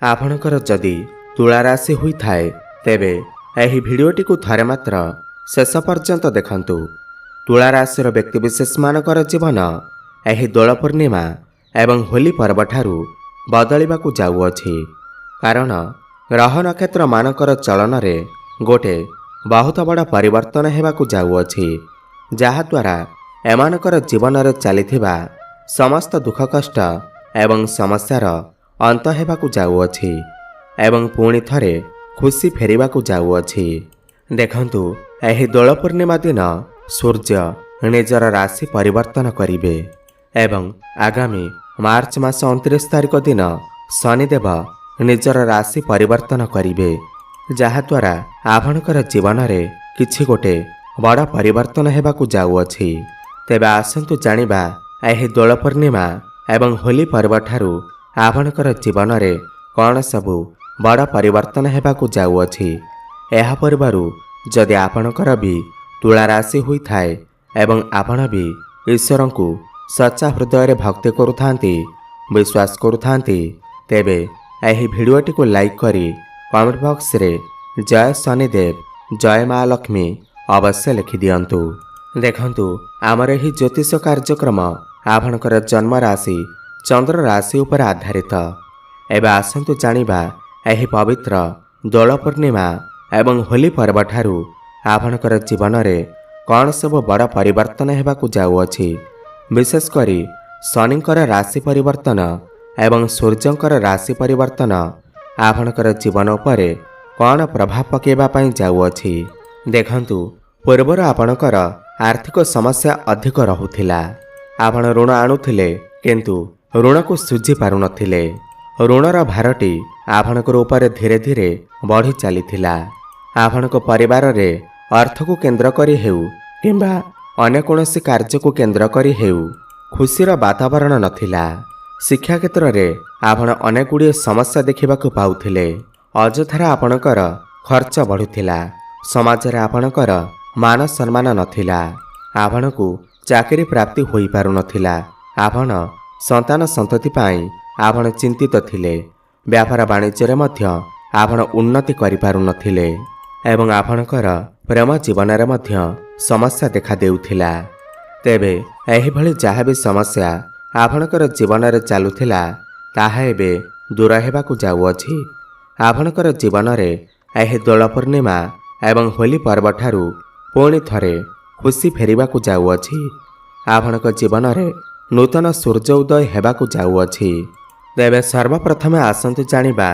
आपणकर जदि तुला राशि होइथाए तेबे एही भिडियोटी को थरे मात्र शेष पर्यंत देखंतु। तुला राशिर व्यक्तिविशेष मानकर जीवन एही दोल पूर्णिमा एवं होली पर्व ठारू बदलिबाकू जाउअछि। कारण ग्रह नक्षत्र मानकर चलन रे गोटे बहुत बड़ परिवर्तन हेबाकू जाउअछि, जहाद्वारा एमानकर जीवन रे चलिथिबा समस्त दुख कष्ट एवं समस्यार अंत हेबाकू जाउअछि एवं पुणी थरे खुशी फेरिबाकू जाउअछि। देखंतु एही दोल पूर्णिमा दिन सूर्य निजर राशि परिवर्तन करिवे एवं आगामी मार्च मास 29 तारिख दिन शनिदेव निजर राशि परिवर्तन करिवे, जहाद्वारा आपणकर जीवन रे किछि गोटे बड़ परिवर्तन हेबाकू जाउअछि। तेबे आसंतु जानिबा एही दोल पूर्णिमा एवं होली पर्व ठारू आपणकर जीवन रे कौन सबु बड़ परिवर्तन हेबाकू जाउअछि। एहा परिवारु जदि आपणकर भी तुला राशि होइथाए एवं आपण भी ईश्वर को सच्चा हृदय भक्ति करुथांती विश्वास करुथांती तेबे एही भिडियोटी को लाइक करी कमेंट बॉक्स रे जय शनिदेव जय माँ लक्ष्मी अवश्य लिखि दियंतु। देखंतु आमर एही ज्योतिष कार्यक्रम आपणकर जन्म राशि चंद्र राशि उपर आधारित। एबे आसंतु जानिबा एही पवित्र दोल पूर्णिमा एवं होली पर्व ठारू आपणकर जीवन रे कौन सब बड़ परिवर्तन हेबाकू जाउअछि। विशेष करी शनिकर राशि परिवर्तन एवं सूर्यंकर राशि परिवर्तन आपणकर जीवन उपरे कौन प्रभाव पकेबा पई जाउअछि। देखंतु पूर्वर आपणकर आर्थिक समस्या अधिक रहुथिला। आपण ऋण आणुथिले किंतु ऋण को सुझी पारु नथिले। ऋणर भारटी आपणकर उपरे धीरे धीरे बढ़ी चलीथिला। आपणक परिवार रे अर्थ को केंद्र करी हेउ किंबा अन्य कोनोसी कार्य को केंद्र करी हेउ खुशीर वातावरण नथिला। शिक्षा क्षेत्र रे आपण अनेक गुड़िए समस्या देखिबाकू पाउथिले। अजथार आपणकर खर्च बढ़ुथिला। समाज रे आपणकर मान सम्मान नथिला। आपणकू चाकरी प्राप्ति होई पारु नथिला। आपण संतान संतति पाई आपण चिंतित थिले। व्यापार वाणिज्य रे मध्य आपण उन्नति करि पारु नथिले एवं आपणकर प्रेम जीवन रे मध्य समस्या देखा देउथिला। तेबे एही भली जहाँ भी समस्या आपणकर जीवन रे चालुथिला ताहा एबे दूर हेबाकू जाउअछि। आपणकर जीवन रे एही दोल पूर्णिमा एवं होली पर्व ठारू पुणी थरे खुशी फेरिबाकू जाउअछि। आपणक जीवन रे नूतन सूर्य उदय हेबाकू जाउअछि। तेबे सर्वप्रथम आसंतु जानिबा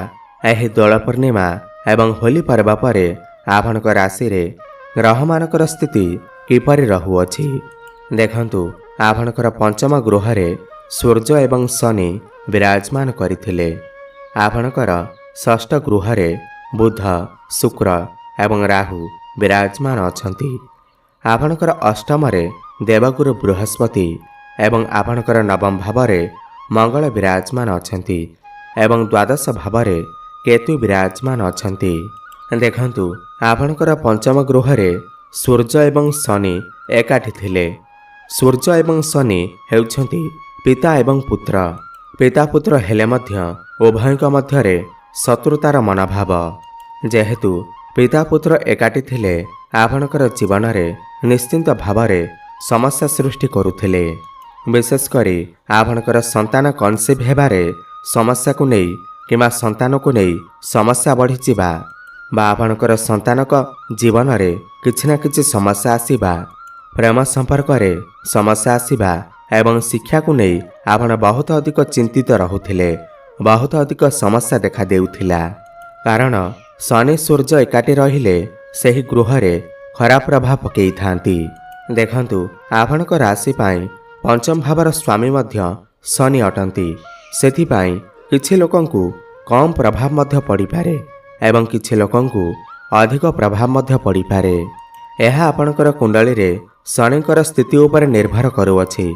एही दोल पूर्णिमा एवं होली पर्व परे आपणक राशि रे ग्रह मानकर स्थिति किपरि रहुअछि। देखंतु आपणकर पंचम गृह रे सूर्य एवं शनि विराजमान करिथिले। आपणकर षष्ठ गृह रे बुध शुक्र एवं राहु विराजमान अछंती। आपणकर अष्टम रे देवगुरु बृहस्पति एवं आपणकर नवम भाव रे मंगल विराजमान अछंती एवं द्वादश भाव रे केतु विराजमान अछंती। देखंतु आपणकर पंचम गृह रे सूर्य एवं शनि एकाठी थिले। सूर्य एवं शनि हेउछंती पिता एवं पुत्र। पिता पुत्र हेले मध्य उभयଙ୍କ ମଧ୍ୟରେ शत्रुतार मनोभाव। जेहेतु पिता पुत्र एकाठी थिले आपणकर जीवन रे निश्चिंत भाव रे समस्या सृष्टि करुथिले। विशेष करी आपणकर संतान कन्सीव हेबारे समस्या को नहीं किंबा संतान को नहीं समस्या बढ़ी जिबा बा आपणकर संतानक जीवन रे किछि ना किछि समस्या आसीबा, प्रेम संपर्क रे समस्या आसीबा एवं शिक्षा को नहीं आपण बहुत अधिक चिंतित रहुथिले। बहुत अधिक समस्या देखा देउथिला। कारण शनि सूर्य एकाठी रहिले सही गृह रे खराब प्रभाव पकई थांती। देखंतु आपणक राशि पाई पंचम भावर स्वामी मध्य शनि अटंती। सेथि पाई किछि लोकंकु कम प्रभाव मध्य पड़ी पारे एवं किछि लोकंकु अधिक प्रभाव मध्य पड़ी पारे। एहा आपणकर कुंडली रे शनिकर स्थिति उपर निर्भर करुअछि।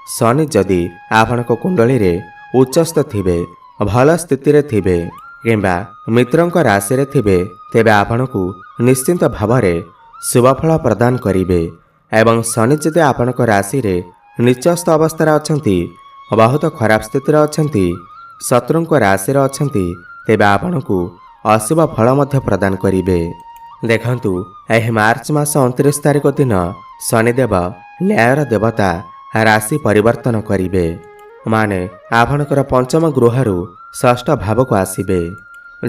शनि जदि आपणक कुंडली रे उच्चस्थ थिबे, भल स्थिति रे थिबे किंबा मित्रंक राशि रे थिबे तेबे आपणकु निश्चिंत भाव रे शुभफल प्रदान करिवे। एवं शनि जदि आपणक राशि रे निचस्थ अवस्था अछंती, बहुत खराब स्थिति रे अछंती, शत्रुंक राशि रे अछंती ତେବେ ଆପଣଙ୍କୁ ଅଶୁଭ ଫଳ ମଧ୍ୟ ପ୍ରଦାନ କରିବେ। ଦେଖନ୍ତୁ, ଏହି ମାର୍ଚ୍ଚ ମାସ 29 ତାରିଖ ଦିନ ଶନିଦେବ ନ୍ୟାୟର ଦେବତା ରାଶି ପରିବର୍ତ୍ତନ କରିବେ, ମାନେ ଆପଣଙ୍କର ପଞ୍ଚମ ଗୃହରୁ ଷଷ୍ଠ ଭାବକୁ ଆସିବେ।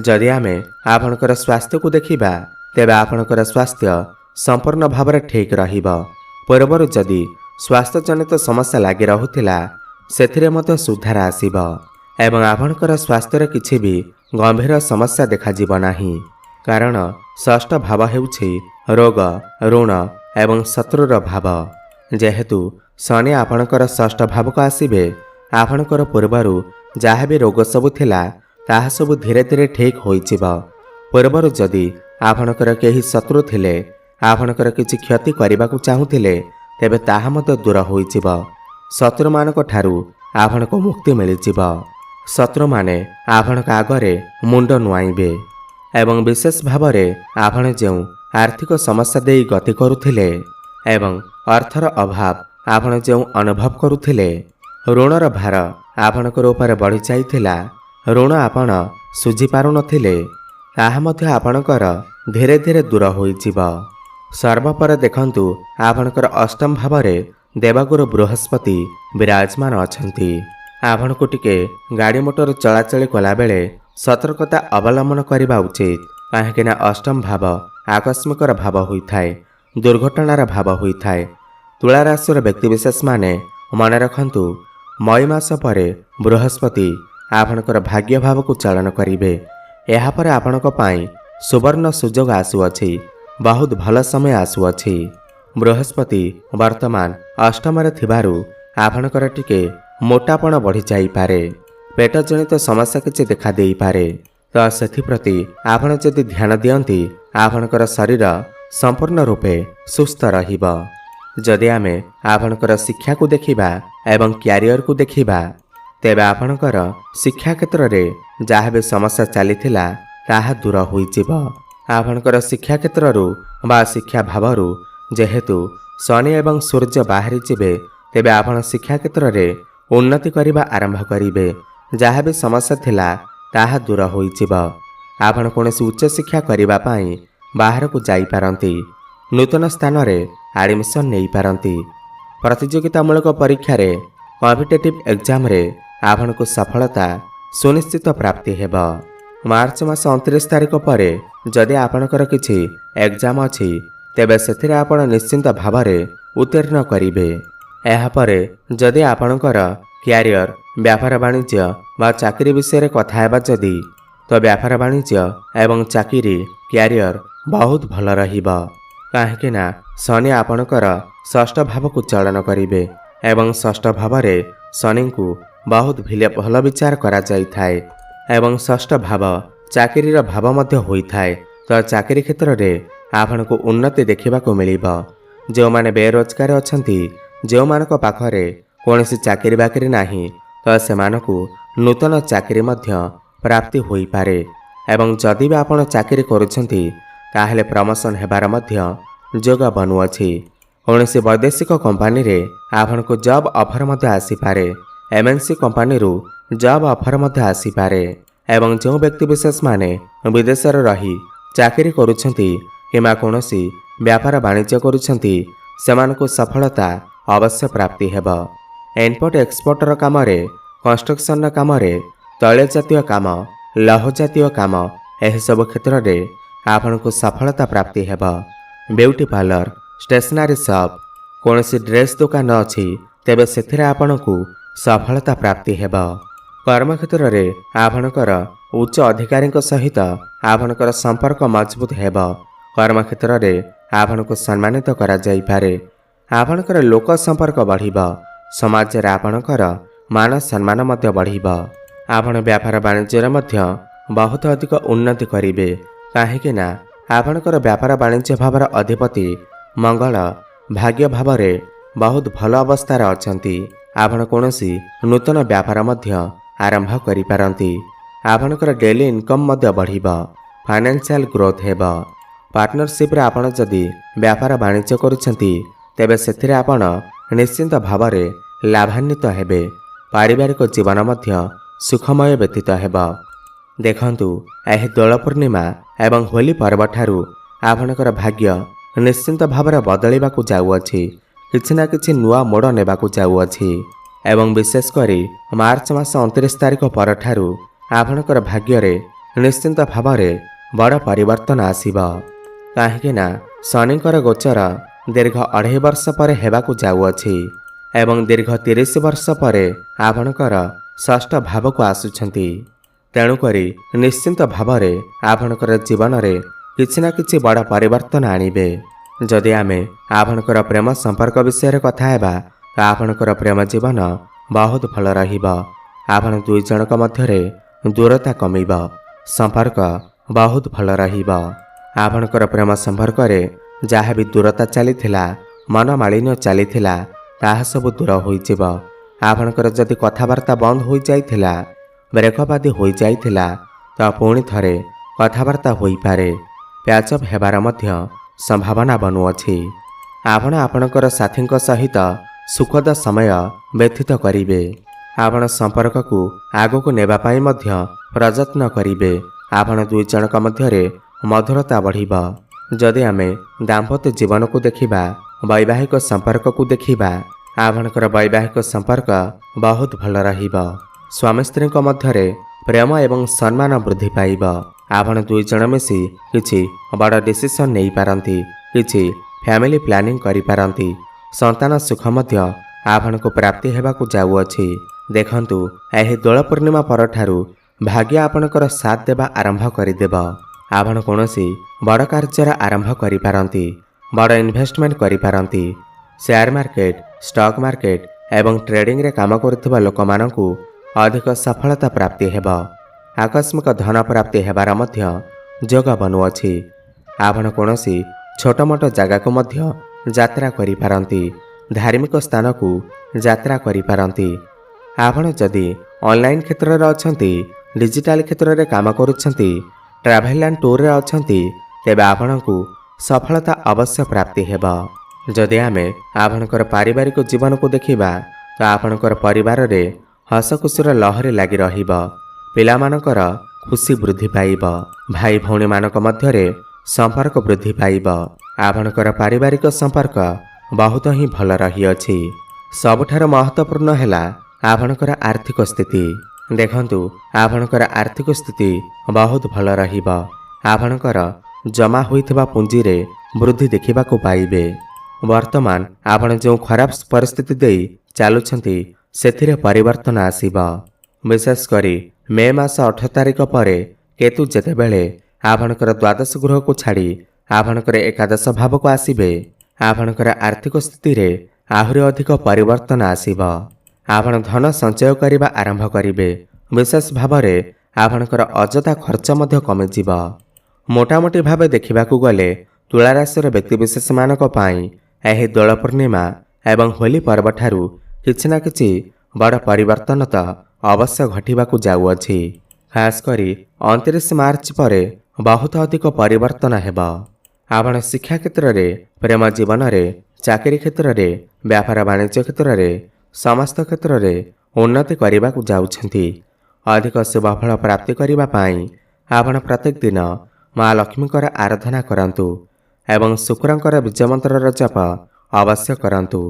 ଯଦି ଆମେ ଆପଣଙ୍କର ସ୍ୱାସ୍ଥ୍ୟକୁ ଦେଖିବା, ତେବେ ଆପଣଙ୍କର ସ୍ୱାସ୍ଥ୍ୟ ସମ୍ପୂର୍ଣ୍ଣ ଭାବରେ ଠିକ୍ ରହିବ। ପୂର୍ବରୁ ଯଦି ସ୍ୱାସ୍ଥ୍ୟଜନିତ ସମସ୍ୟା ଲାଗି ରହୁଥିଲା, ସେଥିରେ ମଧ୍ୟ ସୁଧାର ଆସିବ ଏବଂ ଆପଣଙ୍କର ସ୍ୱାସ୍ଥ୍ୟରେ କିଛି ବି ଗମ୍ଭୀର ସମସ୍ୟା ଦେଖାଯିବ ନାହିଁ। କାରଣ ଷଷ୍ଠ ଭାବ ହେଉଛି ରୋଗ, ଋଣ ଏବଂ ଶତ୍ରୁର ଭାବ। ଯେହେତୁ ଶନି ଆପଣଙ୍କର ଷଷ୍ଠ ଭାବକୁ ଆସିବେ, ଆପଣଙ୍କର ପୂର୍ବରୁ ଯାହା ବି ରୋଗ ସବୁ ଥିଲା, ତାହା ସବୁ ଧୀରେ ଧୀରେ ଠିକ୍ ହୋଇଯିବ। ପୂର୍ବରୁ ଯଦି ଆପଣଙ୍କର କେହି ଶତ୍ରୁ ଥିଲେ, ଆପଣଙ୍କର କିଛି କ୍ଷତି କରିବାକୁ ଚାହୁଁଥିଲେ, ତେବେ ତାହା ମଧ୍ୟ ଦୂର ହୋଇଯିବ। ଶତ୍ରୁମାନଙ୍କ ଠାରୁ ଆପଣଙ୍କୁ ମୁକ୍ତି ମିଳିଯିବ। ଶତ୍ରୁମାନେ ଆପଣଙ୍କ ଆଗରେ ମୁଣ୍ଡ ନୁଆଇବେ ଏବଂ ବିଶେଷ ଭାବରେ ଆପଣ ଯେଉଁ ଆର୍ଥିକ ସମସ୍ୟା ଦେଇ ଗତି କରୁଥିଲେ ଏବଂ ଅର୍ଥର ଅଭାବ ଆପଣ ଯେଉଁ ଅନୁଭବ କରୁଥିଲେ, ଋଣର ଭାର ଆପଣଙ୍କର ଉପରେ ବଢ଼ିଯାଇଥିଲା, ଋଣ ଆପଣ ଶୁଝିପାରୁନଥିଲେ, ତାହା ମଧ୍ୟ ଆପଣଙ୍କର ଧୀରେ ଧୀରେ ଦୂର ହୋଇଯିବ। ସର୍ବପରେ ଦେଖନ୍ତୁ, ଆପଣଙ୍କର ଅଷ୍ଟମ ଭାବରେ ଦେବଗୁରୁ ବୃହସ୍ପତି ବିରାଜମାନ ଅଛନ୍ତି। ଆପଣଙ୍କୁ ଟିକେ ଗାଡ଼ି ମୋଟର ଚଳାଚଳି କଲାବେଳେ ସତର୍କତା ଅବଲମ୍ବନ କରିବା ଉଚିତ, କାହିଁକିନା ଅଷ୍ଟମ ଭାବ ଆକସ୍ମିକର ଭାବ ହୋଇଥାଏ, ଦୁର୍ଘଟଣାର ଭାବ ହୋଇଥାଏ। ତୁଳା ରାଶିର ବ୍ୟକ୍ତିବିଶେଷମାନେ ମନେ ରଖନ୍ତୁ, ମଇ ମାସ ପରେ ବୃହସ୍ପତି ଆପଣଙ୍କର ଭାଗ୍ୟ ଭାବକୁ ଚାଳନ କରିବେ। ଏହାପରେ ଆପଣଙ୍କ ପାଇଁ ସୁବର୍ଣ୍ଣ ସୁଯୋଗ ଆସୁଅଛି, ବହୁତ ଭଲ ସମୟ ଆସୁଅଛି। ବୃହସ୍ପତି ବର୍ତ୍ତମାନ ଅଷ୍ଟମରେ ଥିବାରୁ ଆପଣଙ୍କର ଟିକେ ମୋଟାପଣ ବଢ଼ିଯାଇପାରେ, ପେଟ ଜନିତ ସମସ୍ୟା କିଛି ଦେଖା ଦେଇପାରେ। ତ ସେଥିପ୍ରତି ଆପଣ ଯଦି ଧ୍ୟାନ ଦିଅନ୍ତି, ଆପଣଙ୍କର ଶରୀର ସମ୍ପୂର୍ଣ୍ଣ ରୂପେ ସୁସ୍ଥ ରହିବ। ଯଦି ଆମେ ଆପଣଙ୍କର ଶିକ୍ଷାକୁ ଦେଖିବା ଏବଂ କ୍ୟାରିୟରକୁ ଦେଖିବା, ତେବେ ଆପଣଙ୍କର ଶିକ୍ଷା କ୍ଷେତ୍ରରେ ଯାହା ବି ସମସ୍ୟା ଚାଲିଥିଲା, ତାହା ଦୂର ହୋଇଯିବ। ଆପଣଙ୍କର ଶିକ୍ଷା କ୍ଷେତ୍ରରୁ ବା ଶିକ୍ଷା ଭାବରୁ ଯେହେତୁ ଶନି ଏବଂ ସୂର୍ଯ୍ୟ ବାହାରିଯିବେ, ତେବେ ଆପଣ ଶିକ୍ଷା କ୍ଷେତ୍ରରେ ଉନ୍ନତି କରିବା ଆରମ୍ଭ କରିବେ। ଯାହା ବି ସମସ୍ୟା ଥିଲା, ତାହା ଦୂର ହୋଇଯିବ। ଆପଣ କୌଣସି ଉଚ୍ଚଶିକ୍ଷା କରିବା ପାଇଁ ବାହାରକୁ ଯାଇପାରନ୍ତି, ନୂତନ ସ୍ଥାନରେ ଆଡ଼ମିସନ୍ ନେଇପାରନ୍ତି। ପ୍ରତିଯୋଗିତାମୂଳକ ପରୀକ୍ଷାରେ, କମ୍ପିଟେଟିଭ୍ ଏକ୍ଜାମରେ ଆପଣଙ୍କୁ ସଫଳତା ସୁନିଶ୍ଚିତ ପ୍ରାପ୍ତି ହେବ। ମାର୍ଚ୍ଚ ମାସ 29 ତାରିଖ ପରେ ଯଦି ଆପଣଙ୍କର କିଛି ଏକ୍ଜାମ ଅଛି, ତେବେ ସେଥିରେ ଆପଣ ନିଶ୍ଚିନ୍ତ ଭାବରେ ଉତ୍ତୀର୍ଣ୍ଣ କରିବେ। ଏହାପରେ ଯଦି ଆପଣଙ୍କର କ୍ୟାରିୟର, ବ୍ୟାପାର ବାଣିଜ୍ୟ ବା ଚାକିରି ବିଷୟରେ କଥା ହେବା, ଯଦି ତ ବ୍ୟାପାର ବାଣିଜ୍ୟ ଏବଂ ଚାକିରି କ୍ୟାରିୟର ବହୁତ ଭଲ ରହିବ, କାହିଁକିନା ଶନି ଆପଣଙ୍କର ଷଷ୍ଠ ଭାବକୁ ଚାଳନ କରିବେ ଏବଂ ଷଷ୍ଠ ଭାବରେ ଶନିଙ୍କୁ ବହୁତ ଭଲ ବିଚାର କରାଯାଇଥାଏ ଏବଂ ଷଷ୍ଠ ଭାବ ଚାକିରିର ଭାବ ମଧ୍ୟ ହୋଇଥାଏ। ତ ଚାକିରି କ୍ଷେତ୍ରରେ ଆପଣଙ୍କୁ ଉନ୍ନତି ଦେଖିବାକୁ ମିଳିବ। ଯେଉଁମାନେ ବେରୋଜଗାର ଅଛନ୍ତି, ଯେଉଁମାନଙ୍କ ପାଖରେ କୌଣସି ଚାକିରି ବାକିରି ନାହିଁ, ତ ସେମାନଙ୍କୁ ନୂତନ ଚାକିରି ମଧ୍ୟ ପ୍ରାପ୍ତି ହୋଇପାରେ ଏବଂ ଯଦି ବି ଆପଣ ଚାକିରି କରୁଛନ୍ତି, ତାହେଲେ ପ୍ରମୋସନ୍ ହେବାର ମଧ୍ୟ ଯୋଗ ବନୁଅଛି। କୌଣସି ବୈଦେଶିକ କମ୍ପାନୀରେ ଆପଣଙ୍କୁ ଜବ୍ ଅଫର୍ ମଧ୍ୟ ଆସିପାରେ, MNC କମ୍ପାନୀରୁ ଜବ୍ ଅଫର୍ ମଧ୍ୟ ଆସିପାରେ ଏବଂ ଯେଉଁ ବ୍ୟକ୍ତିବିଶେଷମାନେ ବିଦେଶରେ ରହି ଚାକିରି କରୁଛନ୍ତି କିମ୍ବା କୌଣସି ବ୍ୟାପାର ବାଣିଜ୍ୟ କରୁଛନ୍ତି, ସେମାନଙ୍କୁ ସଫଳତା ଅବଶ୍ୟ ପ୍ରାପ୍ତି ହେବ। ଇମ୍ପୋର୍ଟ ଏକ୍ସପୋର୍ଟର କାମରେ, କନଷ୍ଟ୍ରକ୍ସନର କାମରେ, ତୈଳ ଜାତୀୟ କାମ, ଲୌହ ଜାତୀୟ କାମ, ଏହିସବୁ କ୍ଷେତ୍ରରେ ଆପଣଙ୍କୁ ସଫଳତା ପ୍ରାପ୍ତି ହେବ। ବିୟୁଟି ପାର୍ଲର, ଷ୍ଟେସନାରୀ ସପ୍, କୌଣସି ଡ୍ରେସ୍ ଦୋକାନ ଅଛି, ତେବେ ସେଥିରେ ଆପଣଙ୍କୁ ସଫଳତା ପ୍ରାପ୍ତି ହେବ। କର୍ମକ୍ଷେତ୍ରରେ ଆପଣଙ୍କର ଉଚ୍ଚ ଅଧିକାରୀଙ୍କ ସହିତ ଆପଣଙ୍କର ସମ୍ପର୍କ ମଜବୁତ ହେବ। କର୍ମକ୍ଷେତ୍ରରେ ଆପଣଙ୍କୁ ସମ୍ମାନିତ କରାଯାଇପାରେ। ଆପଣଙ୍କର ଲୋକ ସମ୍ପର୍କ ବଢ଼ିବ। ସମାଜରେ ଆପଣଙ୍କର ମାନ ସମ୍ମାନ ମଧ୍ୟ ବଢ଼ିବ। ଆପଣ ବ୍ୟାପାର ବାଣିଜ୍ୟରେ ମଧ୍ୟ ବହୁତ ଅଧିକ ଉନ୍ନତି କରିବେ, କାହିଁକି ନା ଆପଣଙ୍କର ବ୍ୟାପାର ବାଣିଜ୍ୟ ଭାବର ଅଧିପତି ମଙ୍ଗଳ ଭାଗ୍ୟ ଭାବରେ ବହୁତ ଭଲ ଅବସ୍ଥାରେ ଅଛନ୍ତି। ଆପଣ କୌଣସି ନୂତନ ବ୍ୟାପାର ମଧ୍ୟ ଆରମ୍ଭ କରିପାରନ୍ତି। ଆପଣଙ୍କର ଡେଲି ଇନକମ୍ ମଧ୍ୟ ବଢ଼ିବ, ଫାଇନାନ୍ସିଆଲ ଗ୍ରୋଥ୍ ହେବ। ପାର୍ଟନରସିପ୍ରେ ଆପଣ ଯଦି ବ୍ୟାପାର ବାଣିଜ୍ୟ କରୁଛନ୍ତି, ତେବେ ସେଥିରେ ଆପଣ ନିଶ୍ଚିନ୍ତ ଭାବରେ ଲାଭାନ୍ୱିତ ହେବେ। ପାରିବାରିକ ଜୀବନ ମଧ୍ୟ ସୁଖମୟ ବ୍ୟତୀତ ହେବ। ଦେଖନ୍ତୁ, ଏହି ଦୋଳ ପୂର୍ଣ୍ଣିମା ଏବଂ ହୋଲି ପର୍ବଠାରୁ ଆପଣଙ୍କର ଭାଗ୍ୟ ନିଶ୍ଚିନ୍ତ ଭାବରେ ବଦଳିବାକୁ ଯାଉଅଛି। କିଛି ନା କିଛି ନୂଆ ମୋଡ଼ ନେବାକୁ ଯାଉଅଛି ଏବଂ ବିଶେଷ କରି ମାର୍ଚ୍ଚ ମାସ 29 ତାରିଖ ପରଠାରୁ ଆପଣଙ୍କର ଭାଗ୍ୟରେ ନିଶ୍ଚିନ୍ତ ଭାବରେ ବଡ଼ ପରିବର୍ତ୍ତନ ଆସିବ। କାହିଁକି ନା ଶନିଙ୍କର ଗୋଚର ଦୀର୍ଘ 2.5 ବର୍ଷ ପରେ ହେବାକୁ ଯାଉଅଛି ଏବଂ ଦୀର୍ଘ 30 ବର୍ଷ ପରେ ଆପଣଙ୍କର ଷଷ୍ଠ ଭାବକୁ ଆସୁଛନ୍ତି। ତେଣୁକରି ନିଶ୍ଚିନ୍ତ ଭାବରେ ଆପଣଙ୍କର ଜୀବନରେ କିଛି ନା କିଛି ବଡ଼ ପରିବର୍ତ୍ତନ ଆଣିବେ। ଯଦି ଆମେ ଆପଣଙ୍କର ପ୍ରେମ ସମ୍ପର୍କ ବିଷୟରେ କଥା ହେବା, ତ ଆପଣଙ୍କର ପ୍ରେମ ଜୀବନ ବହୁତ ଭଲ ରହିବ। ଆପଣ ଦୁଇ ଜଣଙ୍କ ମଧ୍ୟରେ ଦୂରତା କମିବ, ସମ୍ପର୍କ ବହୁତ ଭଲ ରହିବ। ଆପଣଙ୍କର ପ୍ରେମ ସମ୍ପର୍କରେ ଯାହା ବି ଦୂରତା ଚାଲିଥିଲା, ମନମାଳିନ୍ୟ ଚାଲିଥିଲା, ତାହା ସବୁ ଦୂର ହୋଇଯିବ। ଆପଣଙ୍କର ଯଦି କଥାବାର୍ତ୍ତା ବନ୍ଦ ହୋଇଯାଇଥିଲା, ବ୍ରେକଅପ୍ ଆଦି ହୋଇଯାଇଥିଲା, ତ ପୁଣି ଥରେ କଥାବାର୍ତ୍ତା ହୋଇପାରେ। ପ୍ୟାଚଅପ୍ ହେବାର ମଧ୍ୟ ସମ୍ଭାବନା ବନୁଅଛି। ଆପଣ ଆପଣଙ୍କର ସାଥୀଙ୍କ ସହିତ ସୁଖଦ ସମୟ ବ୍ୟତୀତ କରିବେ। ଆପଣ ସମ୍ପର୍କକୁ ଆଗକୁ ନେବା ପାଇଁ ମଧ୍ୟ ପ୍ରଯତ୍ନ କରିବେ। ଆପଣ ଦୁଇ ଜଣଙ୍କ ମଧ୍ୟରେ ମଧୁରତା ବଢ଼ିବ। ଯଦି ଆମେ ଦାମ୍ପତ୍ୟ ଜୀବନକୁ ଦେଖିବା, ବୈବାହିକ ସମ୍ପର୍କକୁ ଦେଖିବା, ଆପଣଙ୍କର ବୈବାହିକ ସମ୍ପର୍କ ବହୁତ ଭଲ ରହିବ। ସ୍ୱାମୀ ସ୍ତ୍ରୀଙ୍କ ମଧ୍ୟରେ ପ୍ରେମ ଏବଂ ସମ୍ମାନ ବୃଦ୍ଧି ପାଇବ। ଆପଣ ଦୁଇ ଜଣ ମିଶି କିଛି ବଡ଼ ଡିସିସନ୍ ନେଇପାରନ୍ତି, କିଛି ଫ୍ୟାମିଲି ପ୍ଲାନିଂ କରିପାରନ୍ତି। ସନ୍ତାନ ସୁଖ ମଧ୍ୟ ଆପଣଙ୍କୁ ପ୍ରାପ୍ତି ହେବାକୁ ଯାଉଅଛି। ଦେଖନ୍ତୁ, ଏହି ଦୋଳ ପୂର୍ଣ୍ଣିମା ପରଠାରୁ ଭାଗ୍ୟ ଆପଣଙ୍କର ସାଥ ଦେବା ଆରମ୍ଭ କରିଦେବ। ଆପଣ କୌଣସି ବଡ଼ କାର୍ଯ୍ୟର ଆରମ୍ଭ କରିପାରନ୍ତି, ବଡ଼ ଇନଭେଷ୍ଟମେଣ୍ଟ କରିପାରନ୍ତି। ସେୟାର ମାର୍କେଟ, ଷ୍ଟକ୍ ମାର୍କେଟ ଏବଂ ଟ୍ରେଡିଂରେ କାମ କରୁଥିବା ଲୋକମାନଙ୍କୁ ଅଧିକ ସଫଳତା ପ୍ରାପ୍ତି ହେବ। ଆକସ୍ମିକ ଧନ ପ୍ରାପ୍ତି ହେବାର ମଧ୍ୟ ଯୋଗ ବନୁଅଛି। ଆପଣ କୌଣସି ଛୋଟମୋଟ ଜାଗାକୁ ମଧ୍ୟ ଯାତ୍ରା କରିପାରନ୍ତି, ଧାର୍ମିକ ସ୍ଥାନକୁ ଯାତ୍ରା କରିପାରନ୍ତି। ଆପଣ ଯଦି ଅନଲାଇନ୍ କ୍ଷେତ୍ରରେ ଅଛନ୍ତି, ଡିଜିଟାଲ କ୍ଷେତ୍ରରେ କାମ କରୁଛନ୍ତି, ଟ୍ରାଭେଲ୍ ଆଣ୍ଡ ଟୁର୍ରେ ଅଛନ୍ତି, ତେବେ ଆପଣଙ୍କୁ ସଫଳତା ଅବଶ୍ୟ ପ୍ରାପ୍ତି ହେବ। ଯଦି ଆମେ ଆପଣଙ୍କର ପାରିବାରିକ ଜୀବନକୁ ଦେଖିବା, ତ ଆପଣଙ୍କର ପରିବାରରେ ହସଖୁସିର ଲହରୀ ଲାଗି ରହିବ। ପିଲାମାନଙ୍କର ଖୁସି ବୃଦ୍ଧି ପାଇବ। ଭାଇ ଭଉଣୀମାନଙ୍କ ମଧ୍ୟରେ ସମ୍ପର୍କ ବୃଦ୍ଧି ପାଇବ। ଆପଣଙ୍କର ପାରିବାରିକ ସମ୍ପର୍କ ବହୁତ ହିଁ ଭଲ ରହିଅଛି। ସବୁଠାରୁ ମହତ୍ତ୍ୱପୂର୍ଣ୍ଣ ହେଲା ଆପଣଙ୍କର ଆର୍ଥିକ ସ୍ଥିତି। ଦେଖନ୍ତୁ, ଆପଣଙ୍କର ଆର୍ଥିକ ସ୍ଥିତି ବହୁତ ଭଲ ରହିବ। ଆପଣଙ୍କର ଜମା ହୋଇଥିବା ପୁଞ୍ଜିରେ ବୃଦ୍ଧି ଦେଖିବାକୁ ପାଇବେ। ବର୍ତ୍ତମାନ ଆପଣ ଯେଉଁ ଖରାପ ପରିସ୍ଥିତି ଦେଇ ଚାଲୁଛନ୍ତି, ସେଥିରେ ପରିବର୍ତ୍ତନ ଆସିବ। ବିଶେଷ କରି ମେ ମାସ 18 ତାରିଖ ପରେ କେତୁ ଯେତେବେଳେ ଆପଣଙ୍କର ଦ୍ୱାଦଶ ଗୃହକୁ ଛାଡ଼ି ଆପଣଙ୍କର ଏକାଦଶ ଭାବକୁ ଆସିବେ, ଆପଣଙ୍କର ଆର୍ଥିକ ସ୍ଥିତିରେ ଆହୁରି ଅଧିକ ପରିବର୍ତ୍ତନ ଆସିବ। ଆପଣ ଧନ ସଞ୍ଚୟ କରିବା ଆରମ୍ଭ କରିବେ। ବିଶେଷ ଭାବରେ ଆପଣଙ୍କର ଅଯଥା ଖର୍ଚ୍ଚ ମଧ୍ୟ କମିଯିବ। ମୋଟାମୋଟି ଭାବେ ଦେଖିବାକୁ ଗଲେ ତୁଳାରାଶିର ବ୍ୟକ୍ତିବିଶେଷମାନଙ୍କ ପାଇଁ ଏହି ଦୋଳ ପୂର୍ଣ୍ଣିମା ଏବଂ ହୋଲି ପର୍ବଠାରୁ କିଛି ନା କିଛି ବଡ଼ ପରିବର୍ତ୍ତନ ତ ଅବଶ୍ୟ ଘଟିବାକୁ ଯାଉଅଛି। ଖାସ୍ କରି 29 ମାର୍ଚ୍ଚ ପରେ ବହୁତ ଅଧିକ ପରିବର୍ତ୍ତନ ହେବ। ଆପଣ ଶିକ୍ଷା କ୍ଷେତ୍ରରେ, ପ୍ରେମ ଜୀବନରେ, ଚାକିରି କ୍ଷେତ୍ରରେ, ବ୍ୟାପାର ବାଣିଜ୍ୟ କ୍ଷେତ୍ରରେ, ସମସ୍ତ କ୍ଷେତ୍ରରେ ଉନ୍ନତି କରିବାକୁ ଯାଉଛନ୍ତି। ଅଧିକ ଶୁଭଫଳ ପ୍ରାପ୍ତି କରିବା ପାଇଁ ଆପଣ ପ୍ରତ୍ୟେକ ଦିନ ମା ଲକ୍ଷ୍ମୀଙ୍କର ଆରାଧନା କରନ୍ତୁ ଏବଂ ଶୁକ୍ରଙ୍କର ବୀଜମନ୍ତ୍ରର ଜପ ଅବଶ୍ୟ କରନ୍ତୁ।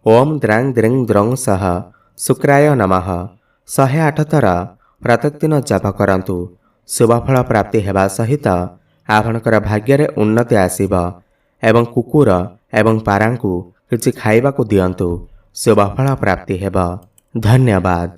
ଓମ୍ ଦ୍ରାଂ ଦ୍ରିଂ ଦ୍ରଂ ସହ ଶୁକ୍ରାୟ ନମଃ 108 ଥର ପ୍ରତ୍ୟେକ ଦିନ ଜପ କରନ୍ତୁ। ଶୁଭଫଳ ପ୍ରାପ୍ତି ହେବା ସହିତ ଆପଣଙ୍କର ଭାଗ୍ୟରେ ଉନ୍ନତି ଆସିବ ଏବଂ କୁକୁର ଏବଂ ପାରାଙ୍କୁ କିଛି ଖାଇବାକୁ ଦିଅନ୍ତୁ। ଶୁଭଫଳ ପ୍ରାପ୍ତି ହେବ। ଧନ୍ୟବାଦ।